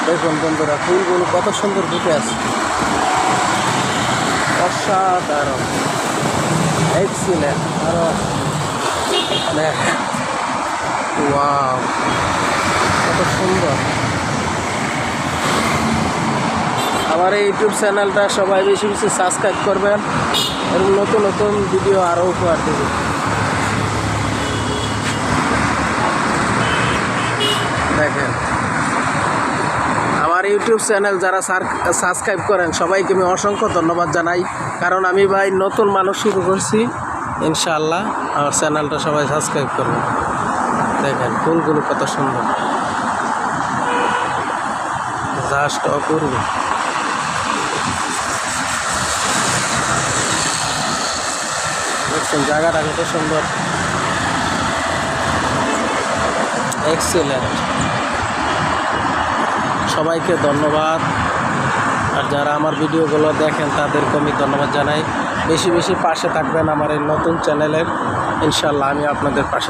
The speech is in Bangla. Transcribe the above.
দেখুন বন্ধুরা, ফুলগুলো কত সুন্দর ফুটে আছে, অসাধারণ, এক্সিলেন্ট। আরো দেখ, ওয়াও, কত সুন্দর। আমার এই ইউটিউব চ্যানেলটা সবাই বেশি বেশি সাবস্ক্রাইব করবেন এবং নতুন নতুন ভিডিও আরও উপহার দেবেন। দেখেন, আমার ইউটিউব চ্যানেল যারা সাবস্ক্রাইব করেন সবাইকে আমি অসংখ্য ধন্যবাদ জানাই, কারণ আমি ভাই নতুন মানুষ শুরু করছি। ইনশাআল্লাহ আমার চ্যানেলটা সবাই সাবস্ক্রাইব করবেন। দেখেন ফুলগুলো কত সুন্দর, জাস্ট অপূর্ব। দেখছেন জায়গাটা কত সুন্দর, এক্সিলেন্ট। সবাইকে ধন্যবাদ। আর যারা আমার ভিডিওগুলো দেখেন তাদেরকে আমি ধন্যবাদ জানাই। বেশি বেশি পাশে থাকবেন আমার এই নতুন চ্যানেলের। ইনশাআল্লাহ আমি আপনাদের পাশে